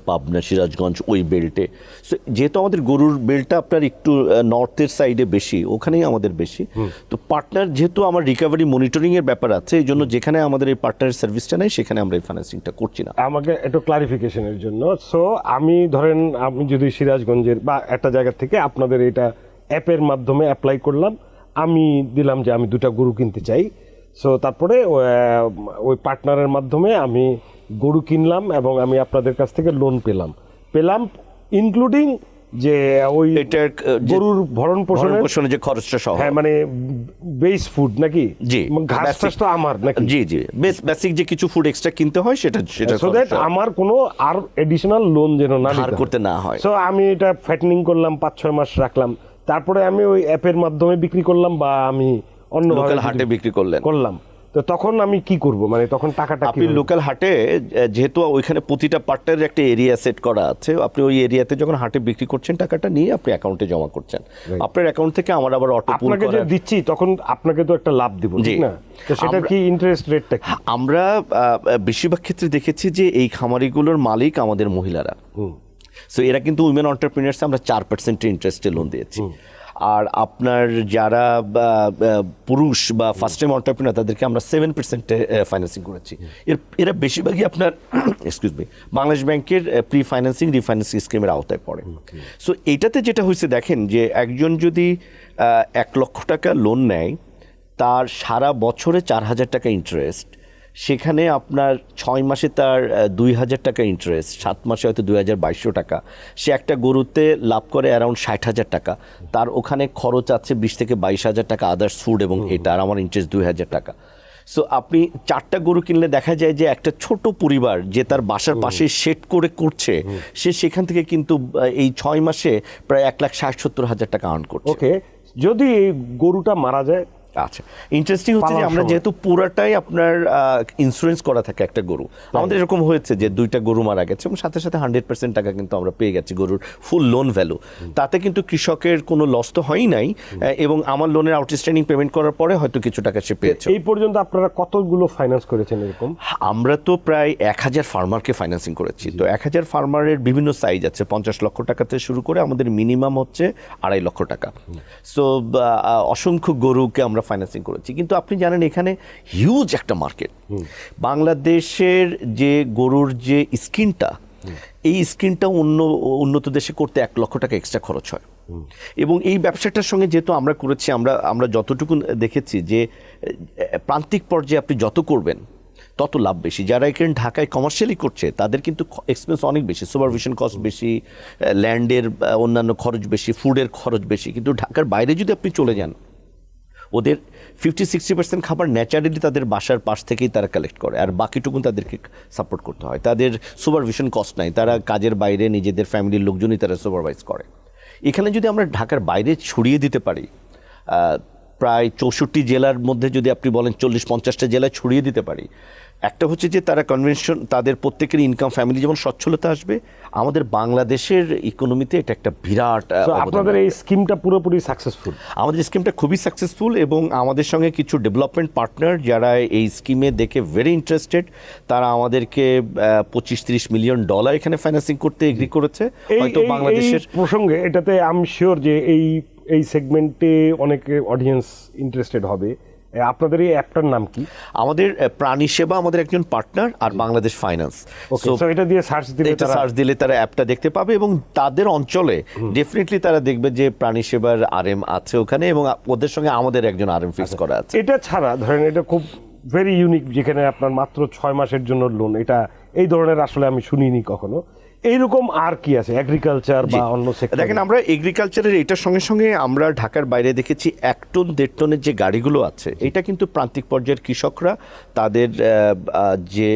পাবনা, সিরাজগঞ্জ, ওই বেল্টে। সো যেহেতু আমাদের গরুর বেল্টটা আপনার একটু নর্থের সাইডে বেশি, ওখানেই আমাদের বেশি। তো পার্টনার যেহেতু আমার রিকভারি মনিটরিংয়ের ব্যাপার আছে, এই জন্য যেখানে আমাদের এই পার্টনারের সার্ভিসটা নেই সেখানে আমরা এই ফাইন্যান্সিংটা করছি না। আমাকে একটু ক্লারিফিকেশনের জন্য, সো আমি ধরেন আমি যদি সিরাজগঞ্জের বা একটা জায়গা থেকে আপনাদের এটা অ্যাপের মাধ্যমে অ্যাপ্লাই করলাম, আমি দিলাম যে আমি 2টা গরু কিনতে চাই, সো তারপরে ওই পার্টনারের মাধ্যমে আমি গরু কিনলাম এবং আমি আপনাদের কাছ থেকে লোন পেলাম ইনক্লুডিং যে ওই গরুর ভরণ পোষণের যে খরচটা সহ। হ্যাঁ, মানে বেস ফুড নাকি? জি, ঘাস টাস তো আমার নাকি? জি জি, বেসিক যে কিছু ফুড এক্সট্রা কিনতে হয় সেটা সো দ্যাট আমার কোনো আর এডিশনাল লোন যেন না করতে না হয়। সো আমি এটা ফ্যাটনিং করলাম, 5-6 মাস রাখলাম, তারপরে আমি ওই অ্যাপের মাধ্যমে বিক্রি করলাম বা আমি অন্য লোকাল হাটে বিক্রি করলাম। তো তখন আমি কি করব, মানে তখন টাকাটা আপনি লোকাল হাটে, যেহেতু ওইখানে প্রতিটা পার্টনারের একটা এরিয়া সেট করা আছে, আপনি ওই এরিয়াতে যখন হাটে বিক্রি করছেন টাকাটা নিয়ে আপনি অ্যাকাউন্টে জমা করছেন। আপনার অ্যাকাউন্ট থেকে আমার আবার অটো পুল আপনাকে যে দিচ্ছি তখন আপনাকে তো একটা লাভ দিব, ঠিক না? তো সেটা কি ইন্টারেস্ট রেটটা কি? আমরা বেশিরভাগ ক্ষেত্রে দেখেছি যে এই খামারিগুলোর মালিক আমাদের মহিলারা। সো এরা কিন্তু উইমেন এন্টারপ্রেনিয়ার্স, আমরা 4% ইন্টারেস্টে লোন দিয়েছি। আর আপনার যারা পুরুষ বা ফার্স্ট টাইম এন্টারপ্রেনার তাদেরকে আমরা 7% ফাইন্যান্সিং করেছি। এরা বেশিরভাগই আপনার বাংলাদেশ ব্যাংকের প্রি ফাইন্যান্সিং, রিফাইন্যান্সিং স্কিমের আওতায় পড়ে। সো এইটাতে যেটা হয়েছে দেখেন যে একজন যদি 1 লক্ষ টাকা লোন নেয়, তার সারা বছরে 4,000 টাকা ইন্টারেস্ট, সেখানে আপনার 6 মাসে তার 2,000 টাকা ইন্টারেস্ট, 7 মাসে হয়তো 2,200 টাকা। সে একটা গরুতে লাভ করে অ্যারাউন্ড 60,000 টাকা, তার ওখানে খরচ আছে 20 থেকে 22,000 টাকা আদার্স ফুড, এবং এটা আর আমার ইন্টারেস্ট 2,000 টাকা। সো আপনি 4টা গরু কিনলে দেখা যায় যে একটা ছোট পরিবার যে তার বাসার পাশে সেট করে করছে, সে সেখান থেকে কিন্তু এই 6 মাসে প্রায় 1,60,000-70,000 টাকা আর্ন করছে। ওকে, যদি এই গরুটা মারা যায়? আচ্ছা, ইন্টারেস্টিং হচ্ছে যে আমরা যেহেতু পুরাটাই আপনার ইন্স্যুরেন্স করা থাকে একটা গরু, আমাদের এরকম হয়েছে যে 2টা গরু মারা গেছে এবং সাথে সাথে 100% টাকা কিন্তু আমরা পেয়ে গেছি গরুর ফুল লোন ভ্যালু। তাতে কিন্তু কৃষকের কোনো লস তো হয়ই নাই, এবং আমার লোনের আউটস্ট্যান্ডিং পেমেন্ট করার পরে হয়তো কিছু টাকা সে পেয়েছে। এই পর্যন্ত আপনারা কতগুলো ফাইন্যান্স করেছেন এরকম? আমরা তো প্রায় 1,000 ফার্মারকে ফাইন্যান্সিং করেছি। তো 1,000 ফার্মারের বিভিন্ন সাইজ আছে, 50 লক্ষ টাকা থেকে শুরু করে আমাদের মিনিমাম হচ্ছে 2.5 লক্ষ টাকা। সো অসংখ্য গরুকে আমরা ফাইন্যান্সিং করেছি। কিন্তু আপনি জানেন এখানে হিউজ একটা মার্কেট। বাংলাদেশের যে গরুর যে স্কিনটা, এই স্কিনটা উন্নত দেশে করতে 1 লক্ষ টাকা এক্সট্রা খরচ হয়। এবং এই ব্যবসাটার সঙ্গে যেহেতু আমরা করেছি, আমরা যতটুকু দেখেছি যে প্রান্তিক পর্যায়ে আপনি যত করবেন তত লাভ বেশি। যারা এখানে ঢাকায় কমার্শিয়ালি করছে তাদের কিন্তু এক্সপেন্স অনেক বেশি, সুপারভিশন কস্ট বেশি, ল্যান্ডের অন্যান্য খরচ বেশি, ফুডের খরচ বেশি। কিন্তু ঢাকার বাইরে যদি আপনি চলে যান, ওদের 50-60% খাবার ন্যাচারালি তাদের বাসার পাশ থেকেই তারা কালেক্ট করে, আর বাকিটুকুন তাদেরকে সাপোর্ট করতে হয়। তাদের সুপারভিশন কস্ট নাই, তারা কাজের বাইরে নিজেদের ফ্যামিলির লোকজনই তারা সুপারভাইজ করে। এখানে যদি আমরা ঢাকার বাইরে ছড়িয়ে দিতে পারি, প্রায় 64 জেলার মধ্যে যদি আপনি বলেন 40-50টা জেলায় ছড়িয়ে দিতে পারি, একটা হচ্ছে যে তারা কনভেনশন, তাদের প্রত্যেকের ইনকাম, ফ্যামিলি যেমন সচ্ছলতা আসবে, আমাদের বাংলাদেশের ইকোনমিতে এটা একটা বিরাট। আপনাদের এই স্কিমটা পুরোপুরি সাকসেসফুল? আমাদের স্কিমটা খুবই সাকসেসফুল, এবং আমাদের সঙ্গে কিছু ডেভেলপমেন্ট পার্টনার যারা এই স্কিমে দেখে ভেরি ইন্টারেস্টেড, তারা আমাদেরকে $25-30 মিলিয়ন এখানে ফাইন্যান্সিং করতে এগ্রি করেছে। হয়তো বাংলাদেশের প্রসঙ্গে এটাতে আমি শিওর যে এই সেগমেন্টে অনেকে অডিয়েন্স ইন্টারেস্টেড হবে, আপনাদের এই অ্যাপটার নাম কি? আমাদের প্রাণী সেবা আমাদের একজন পার্টনার, আর বাংলাদেশ ফাইন্যান্স। সো এটা দিয়ে সার্চ দিলে তারা অ্যাপটা দেখতে পাবে, এবং তাদের অঞ্চলে ডেফিনেটলি তারা দেখবে যে প্রাণী সেবার আরএম আছে ওখানে, এবং ওদের সঙ্গে আমাদের একজন আরএম ফিক্স করা আছে। এটা ছাড়া ধরেন এটা খুব ভেরি ইউনিক, যেখানে আপনার মাত্র 6 মাসের জন্য লোন, এটা এই ধরনের আসলে আমি শুনিনি কখনো। এইরকম আর কি আছে এগ্রিকালচার বা অন্য সেক্টর? দেখেন, আমরা এগ্রিকালচারের এটার সঙ্গে সঙ্গে আমরা ঢাকার বাইরে দেখেছি 1 টন 1.5 টনের যে গাড়িগুলো আছে, এটা কিন্তু প্রান্তিক পর্যায়ের কৃষকরা তাদের যে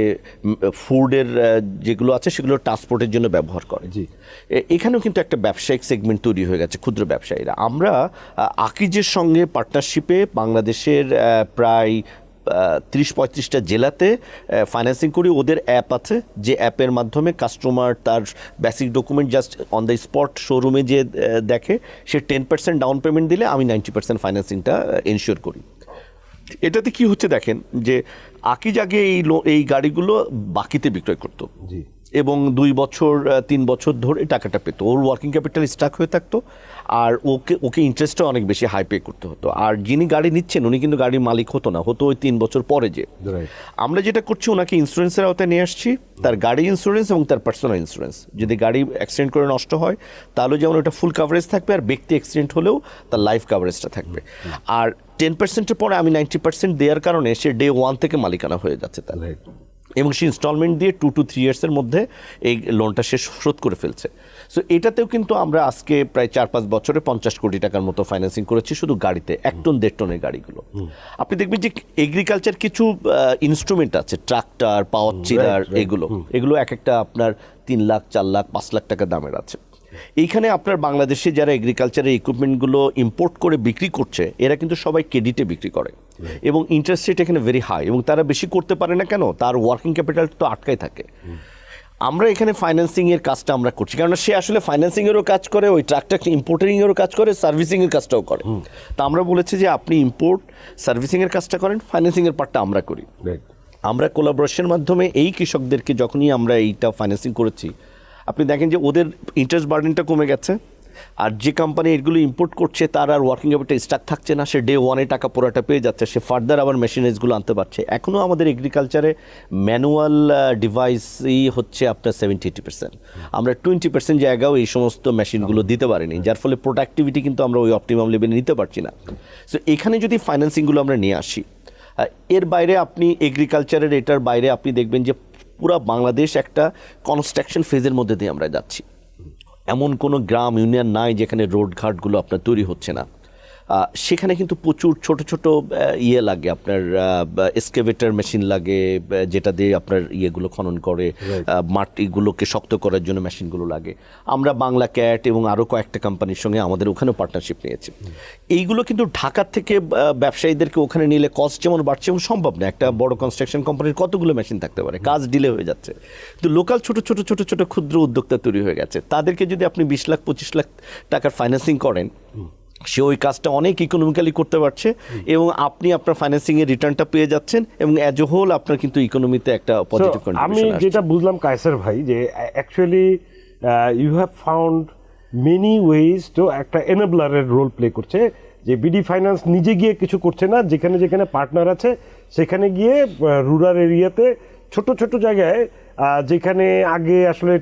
ফুডের যেগুলো আছে সেগুলো ট্রান্সপোর্টের জন্য ব্যবহার করে। জি, এখানেও কিন্তু একটা ব্যবসায়িক সেগমেন্ট তৈরি হয়ে গেছে, ক্ষুদ্র ব্যবসায়ীরা। আমরা আকিজের সঙ্গে পার্টনারশিপে বাংলাদেশের প্রায় 30-35টা জেলাতে ফাইন্যান্সিং করি। ওদের অ্যাপ আছে, যে অ্যাপের মাধ্যমে কাস্টমার তার basic document just on the spot শোরুমে যে দেখে, সে 10% ডাউন পেমেন্ট দিলে আমি 90% ফাইন্যান্সিংটা এনশিওর করি। এটাতে কি হচ্ছে দেখেন, যে আকিজ আগে এই গাড়িগুলো বাকিতে বিক্রয় করতো, জি, এবং 2 বছর 3 বছর ধরে টাকাটা পেত। ওর ওয়ার্কিং ক্যাপিটাল স্টাক হয়ে থাকতো, আর ওকে ইন্টারেস্টটা অনেক বেশি হাই পে করতে হতো। আর যিনি গাড়ি নিচ্ছেন উনি কিন্তু গাড়ির মালিক হতো না, হতো ওই 3 বছর পরে যে। আমরা যেটা করছি, ওনাকে ইন্স্যুরেন্সের আওতায় নিয়ে আসছি, তার গাড়ি ইন্স্যুরেন্স এবং তার পার্সোনাল ইন্স্যুরেন্স। যদি গাড়ি অ্যাক্সিডেন্ট করে নষ্ট হয় তাহলে যেমন ওটা ফুল কাভারেজ থাকবে, আর ব্যক্তি অ্যাক্সিডেন্ট হলেও তার লাইফ কাভারেজটা থাকবে। আর 10%-এর পরে আমি 90% দেওয়ার কারণে সে ডে 1 থেকে মালিকানা হয়ে যাচ্ছে তার, এবং সে ইনস্টলমেন্ট দিয়ে 2 to 3 ইয়ার্সের মধ্যে এই লোনটা সে শোধ করে ফেলছে। সো এটাতেও কিন্তু আমরা আজকে প্রায় 4-5 বছরে 50 কোটি টাকার মতো ফাইন্যান্সিং করেছি শুধু গাড়িতে, 1 টন 1.5 টনের গাড়িগুলো। আপনি দেখবেন যে এগ্রিকালচার কিছু ইনস্ট্রুমেন্ট আছে, ট্রাক্টর, পাওয়ার টিলার, এগুলো এক একটা আপনার 3 লাখ, 4 লাখ, 5 লাখ টাকা দামের আছে। এইখানে আপনার বাংলাদেশে যারা এগ্রিকালচারের ইকুইপমেন্টগুলো ইম্পোর্ট করে বিক্রি করছে, এরা কিন্তু সবাই ক্রেডিটে বিক্রি করে, এবং ইন্টারেস্ট রেট এখানে ভেরি হাই, এবং তারা বেশি করতে পারে না কেন, তার ওয়ার্কিং ক্যাপিটাল তো আটকায় থাকে। আমরা এখানে ফাইন্যান্সিং এর কাজটা আমরা করছি, কারণ সে আসলে ফাইন্যান্সিং এরও কাজ করে, ওই ট্রাক্টর ইম্পোর্টিং এরও কাজ করে, সার্ভিসিং এর কাজটাও করে। তা আমরা বলেছি যে আপনি ইম্পোর্ট সার্ভিসিং এর কাজটা করেন, ফাইন্যান্সিং এর পার্টটা আমরা করি। আমরা কোলাবোরেশনের মাধ্যমে এই কৃষকদেরকে যখনই আমরা এইটা ফাইন্যান্সিং করেছি, আপনি দেখেন যে ওদের ইন্টারেস্ট বার্ডেনটা কমে গেছে, আর যে কোম্পানি এগুলো ইম্পোর্ট করছে তার আর ওয়ার্কিং ক্যাপিটাল স্টাক থাকছে না, সে ডে 1-এ টাকা পুরোটা পেয়ে যাচ্ছে, সে ফার্দার আবার মেশিনারিজগুলো আনতে পারছে। এখনও আমাদের এগ্রিকালচারে ম্যানুয়াল ডিভাইসই হচ্ছে আপনার 70-80%, আমরা 20% জায়গাও এই সমস্ত মেশিনগুলো দিতে পারিনি, যার ফলে প্রোডাক্টিভিটি কিন্তু আমরা ওই অপটিমাম লেভেলে নিতে পারছি না। সো এখানে যদি ফাইন্যান্সিংগুলো আমরা নিয়ে আসি, এর বাইরে আপনি এগ্রিকালচারের এটার বাইরে আপনি দেখবেন যে পুরো বাংলাদেশ একটা কনস্ট্রাকশন ফেজের মধ্যে দিয়ে আমরা যাচ্ছি। এমন কোনো গ্রাম ইউনিয়ন নাই যেখানে রোড ঘাটগুলো আপনার তৈরি হচ্ছে না। সেখানে কিন্তু প্রচুর ছোট ছোট ইয়ে লাগে, আপনার এক্সকেভেটর মেশিন লাগে, যেটা দিয়ে আপনার ইয়েগুলো খনন করে, মাটিগুলোকে শক্ত করার জন্য মেশিনগুলো লাগে। আমরা বাংলা ক্যাট এবং আরও কয়েকটা কোম্পানির সঙ্গে আমাদের ওখানেও পার্টনারশিপ নিয়েছি। এইগুলো কিন্তু ঢাকার থেকে ব্যবসায়ীদেরকে ওখানে নিলে কস্ট যেমন বাড়ছে, এবং সম্ভব না, একটা বড় কনস্ট্রাকশন কোম্পানির কতগুলো মেশিন থাকতে পারে, কাজ ডিলে হয়ে যাচ্ছে। তো লোকাল ছোট ছোট ছোট ছোট ক্ষুদ্র উদ্যোক্তা তৈরি হয়ে গেছে, তাদেরকে যদি আপনি 20 লাখ 25 লাখ টাকার ফাইন্যান্সিং করেন, সে ওই কাজটা অনেক ইকোনমিক্যালি করতে পারছে, এবং আপনি আপনার ফাইন্যান্সিং এর রিটার্নটা পেয়ে যাচ্ছেন, এবং অ্যাজ এ হোল আপনার কিন্তু ইকোনমিতে একটা পজিটিভ কন্ট্রিবিউশন আসছে। আমি যেটা বুঝলাম কায়সার ভাই, যে actually you have found many ways to একটা এনেবলারের রোল প্লে করছে, যে বিডি ফাইন্যান্স নিজে গিয়ে কিছু করছে না, যেখানে যেখানে পার্টনার আছে সেখানে গিয়ে রুরাল এরিয়াতে ছোট ছোট জায়গায়, যেখানে আগে আসলে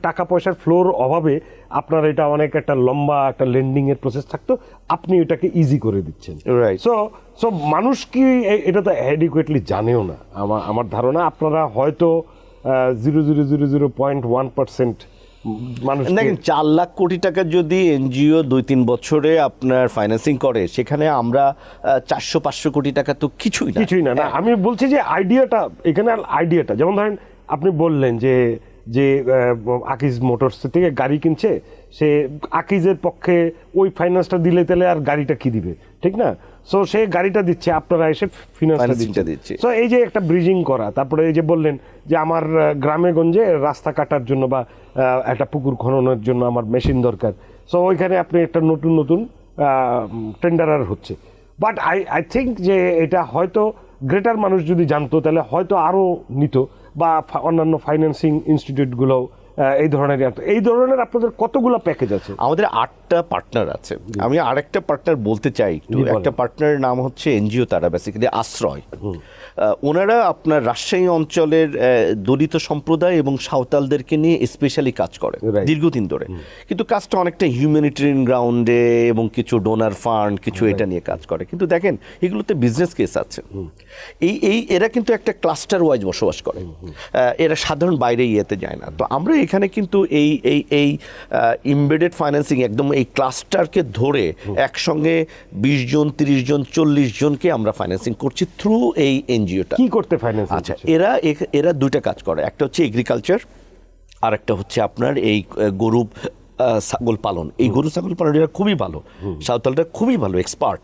টাকা পয়সার ফ্লোর অভাবে আপনার এটা অনেক একটা লম্বা একটা লেন্ডিং এর প্রসেস থাকতো, আপনি এটাকে ইজি করে দিচ্ছেন। সো মানুষ কি এটা তো অ্যাডিকুয়েটলি জানেও না, আমার ধারণা আপনারা হয়তো 0.000.1% মানুষ। দেখেন, 4 লাখ কোটি টাকা যদি এনজিও 2-3 বছরে আপনার ফাইন্যান্সিং করে, সেখানে আমরা 400-500 কোটি টাকা তো কিছুই না। আমি বলছি যে আইডিয়াটা যেমন ধরেন আপনি বললেন যে আকিজ মোটরস থেকে গাড়ি কিনছে, সে আকিজের পক্ষে ওই ফাইন্যান্সটা দিলে তাহলে আর গাড়িটা কি দিবে, ঠিক না? সো সে গাড়িটা দিচ্ছে, আপনারা এসে ফিনান্সটা দিচ্ছে। সো এই যে একটা ব্রিজিং করা, তারপরে এই যে বললেন যে আমার গ্রামে গঞ্জে রাস্তা কাটার জন্য বা একটা পুকুর খননের জন্য আমার মেশিন দরকার, সো ওইখানে আপনি একটা নতুন টেন্ডারার হচ্ছে। বাট আই থিঙ্ক যে এটা হয়তো গ্রেটার মানুষ যদি জানতো তাহলে হয়তো আরও নিত, বা অন্যান্য ফাইন্যান্সিং ইনস্টিটিউটগুলো এই ধরনের আপনাদের কতগুলো প্যাকেজ আছে? আমাদের 8 4টা পার্টনার আছে। আমি আরেকটা পার্টনার বলতে চাই একটু। একটা পার্টনারের নাম হচ্ছে এনজিও, তারা বেসিক্যালি আশ্রয়। ওনারা আপনার রাজশাহী অঞ্চলের দলিত সম্প্রদায় এবং সাঁওতালদেরকে নিয়ে স্পেশালি কাজ করে দীর্ঘদিন ধরে, কিন্তু কাজটা অনেকটা হিউম্যানিটেরিয়ান গ্রাউন্ডে এবং কিছু ডোনার ফান্ড কিছু এটা নিয়ে কাজ করে। কিন্তু দেখেন এগুলোতে বিজনেস কেস আছে। এরা কিন্তু একটা ক্লাস্টার ওয়াইজ বসবাস করে, এরা সাধারণ বাইরে ইয়েতে যায় না। তো আমরা এখানে কিন্তু এই ইমবেডেড ফাইন্যান্সিং একদম এই ক্লাস্টারকে ধরে একসঙ্গে 20 জন 30 জন 40 জনকে আমরা ফাইন্যান্সিং করছি থ্রু এই এনজিওটা। কি করতে ফাইন্যান্স? আচ্ছা, এরা দুইটা কাজ করে, একটা হচ্ছে এগ্রিকালচার আর একটা হচ্ছে আপনার এই গরু ছাগল পালন। এই গরু ছাগল পালন এরা খুবই ভালো, সাঁওতালরা খুবই ভালো এক্সপার্ট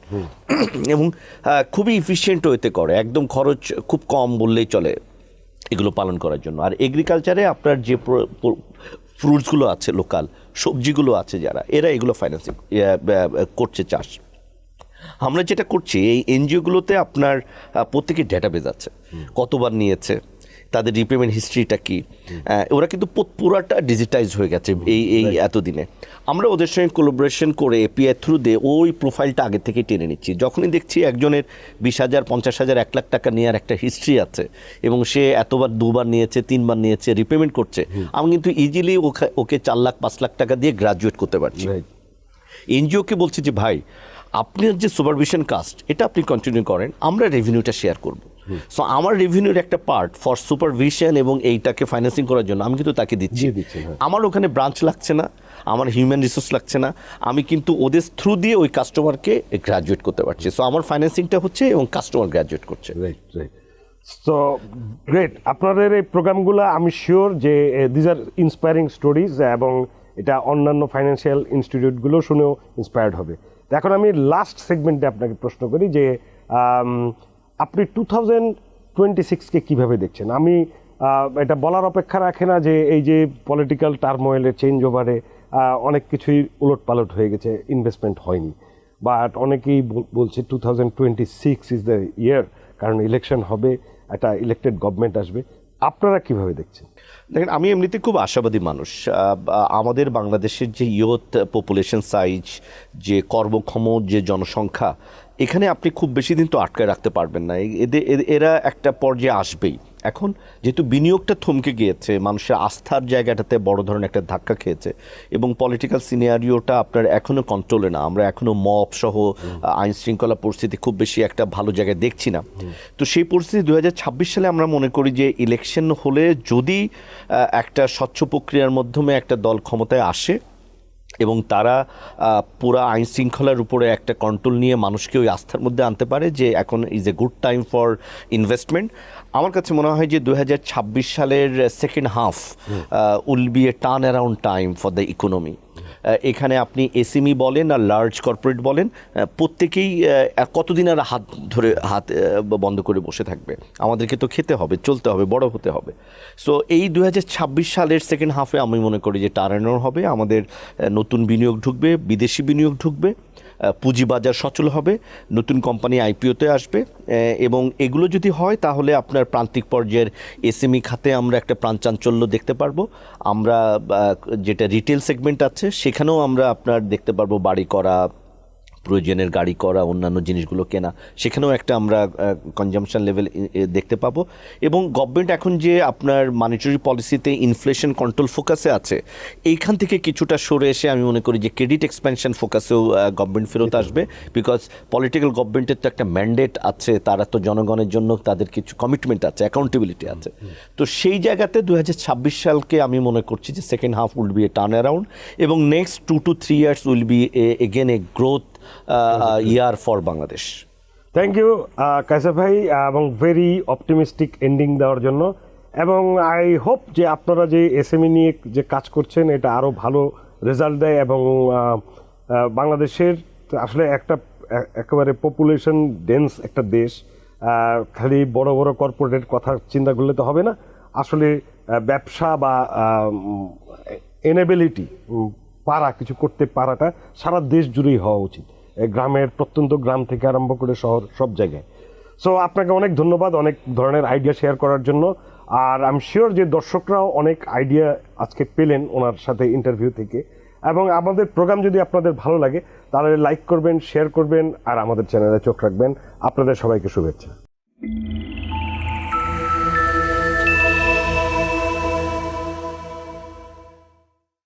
এবং খুবই ইফিশিয়েন্ট ওয়েতে করে, একদম খরচ খুব কম বললেই চলে এগুলো পালন করার জন্য। আর এগ্রিকালচারে আপনার যে ফ্রুটসগুলো আছে, লোকাল সবজিগুলো আছে, যারা এরা এগুলো ফাইন্যান্সিং করছে চাষ। আমরা যেটা করছি এই এনজিওগুলোতে আপনার প্রত্যেকের ডেটাবেজ আছে, কতবার নিয়েছে, তাদের রিপেমেন্ট হিস্ট্রিটা কি, ওরা কিন্তু পুরাটা ডিজিটাইজ হয়ে গেছে এই এতদিনে। আমরা ওদের সঙ্গে কোলাবোরেশন করে এপিআই থ্রু দিয়ে ওই প্রোফাইলটা আগে থেকে টেনে নিচ্ছি। যখনই দেখছি একজনের 20,000 50,000 1 লাখ টাকা নেওয়ার একটা হিস্ট্রি আছে এবং সে এতবার 2বার নিয়েছে 3বার নিয়েছে রিপেমেন্ট করছে, আমি কিন্তু ইজিলি ওকে 4 লাখ 5 লাখ টাকা দিয়ে গ্রাজুয়েট করতে পারছি। এনজিওকে বলছি যে ভাই আপনার যে সুপারভিশন কাস্ট এটা আপনি কন্টিনিউ করেন, আমরা রেভিনিউটা শেয়ার করব। সো আমার রেভিনিউর একটা পার্ট ফর সুপারভিশন এবং এইটাকে ফাইন্যান্সিং করার জন্য আমি কিন্তু তাকে দিচ্ছি। আমার ওখানে ব্রাঞ্চ লাগছে না, আমার হিউম্যান রিসোর্স লাগছে না, আমি কিন্তু ওদের থ্রু দিয়ে ওই কাস্টমারকে গ্রাজুয়েট করতে পারছি। সো আমার ফাইন্যান্সিংটা হচ্ছে এবং কাস্টমার গ্রাজুয়েট করছে। সো গ্রেট, আপনাদের এই প্রোগ্রামগুলো আমি শিওর যে দিজ আর ইন্সপায়ারিং স্টোরিজ এবং এটা অন্যান্য ফাইন্যান্সিয়াল ইনস্টিটিউটগুলো শুনেও ইন্সপায়ার্ড হবে। এখন আমি লাস্ট সেগমেন্টে আপনাকে প্রশ্ন করি যে আপনি 2026কে কিভাবে দেখছেন? আমি এটা বলার অপেক্ষা রাখে না যে এই যে পলিটিক্যাল টার্মোয়েলের চেঞ্জ ওভারে অনেক কিছুই উলটপালট হয়ে গেছে, ইনভেস্টমেন্ট হয়নি, বাট অনেকেই বলছে 2026 ইজ দ্য ইয়ার, কারণ ইলেকশন হবে, একটা ইলেক্টেড গভর্নমেন্ট আসবে। আপনারা কিভাবে দেখছেন? দেখেন আমি এমনিতে খুব আশাবাদী মানুষ। আমাদের বাংলাদেশের যে ইয়ুথ পপুলেশন সাইজ, যে কর্মক্ষম যে জনসংখ্যা, এখানে আপনি খুব বেশি দিন তো আটকায় রাখতে পারবেন না, এরা একটা পর্যায়ে আসবেই। এখন যেহেতু বিনিয়োগটা থমকে গিয়েছে, মানুষের আস্থার জায়গাটাতে বড় ধরনের একটা ধাক্কা খেয়েছে এবং পলিটিক্যাল সিনারিওটা আপনার এখনও কন্ট্রোলে না, আমরা এখনও মব সহ আইন শৃঙ্খলা পরিস্থিতি খুব বেশি একটা ভালো জায়গায় দেখছি না। তো সেই পরিস্থিতি 2026 সালে আমরা মনে করি যে ইলেকশন হলে যদি একটা স্বচ্ছ প্রক্রিয়ার মাধ্যমে একটা দল ক্ষমতায় আসে এবং তারা পুরা আইন শৃঙ্খলার উপরে একটা কন্ট্রোল নিয়ে মানুষকে ওই আস্থার মধ্যে আনতে পারে যে এখন is a good time for investment, আমার কাছে মনে হয় যে 2026 সালের second half will be a turn around time for the economy. এখানে আপনি এসএমই বলেন আর লার্জ কর্পোরেট বলেন, প্রত্যেকেই কতদিন আর হাত বন্ধ করে বসে থাকবে? আমাদেরকে তো খেতে হবে, চলতে হবে, বড় হতে হবে। সো এই 2026 সালের সেকেন্ড হাফে আমি মনে করি যে টার্নওভার হবে, আমাদের নতুন বিনিয়োগ ঢুকবে, বিদেশি বিনিয়োগ ঢুকবে, পুঁজিবাজার সচল হবে, নতুন কোম্পানি আইপিওতে আসবে এবং এগুলো যদি হয় তাহলে আপনার প্রান্তিক পর্যায়ের এসএমই খাতে আমরা একটা প্রাণচাঞ্চল্য দেখতে পারবো। আমরা যেটা রিটেল সেগমেন্ট আছে সেখানেও আমরা আপনার দেখতে পারবো বাড়ি করা, প্রয়োজনের গাড়ি করা, অন্যান্য জিনিসগুলো কেনা, সেখানেও একটা আমরা কনজামশন লেভেল দেখতে পাবো। এবং গভর্নমেন্ট এখন যে আপনার মনিটারি পলিসিতে ইনফ্লেশন কন্ট্রোল ফোকাসে আছে, এইখান থেকে কিছুটা সরে এসে আমি মনে করি যে ক্রেডিট এক্সপ্যানশন ফোকাসেও গভর্নমেন্ট ফেরত আসবে, বিকজ পলিটিক্যাল গভর্নমেন্টের তো একটা ম্যান্ডেট আছে, তারা তো জনগণের জন্য তাদের কিছু কমিটমেন্ট আছে, অ্যাকাউন্টেবিলিটি আছে। তো সেই জায়গাতে 2026 সালকে আমি মনে করছি যে second half will be a turn around এবং next 2 to 3 years will be again a growth year for Bangladesh. Thank you Kaiser ভাই, এবং ভেরি অপটিমিস্টিক এন্ডিং দেওয়ার জন্য। এবং আই হোপ যে আপনারা যে এসএমই নিয়ে যে কাজ করছেন এটা আরও ভালো রেজাল্ট দেয় এবং বাংলাদেশের আসলে একেবারে পপুলেশন ডেন্স একটা দেশ, খালি বড় বড় কর্পোরেটের কথা চিন্তা করলে তো হবে না, আসলে ব্যবসা বা এনেবিলিটি কিছু করতে পারাটা সারা দেশ জুড়েই হওয়া উচিত, গ্রামের প্রত্যন্ত গ্রাম থেকে আরম্ভ করে শহর সব জায়গায়। সো আপনাকে অনেক ধন্যবাদ অনেক ধরনের আইডিয়া শেয়ার করার জন্য। আর আমি শিওর যে দর্শকরাও অনেক আইডিয়া আজকে পেলেন ওনার সাথে ইন্টারভিউ থেকে। এবং আমাদের প্রোগ্রাম যদি আপনাদের ভালো লাগে তাহলে লাইক করবেন, শেয়ার করবেন আর আমাদের চ্যানেলে চোখ রাখবেন। আপনাদের সবাইকে শুভেচ্ছা।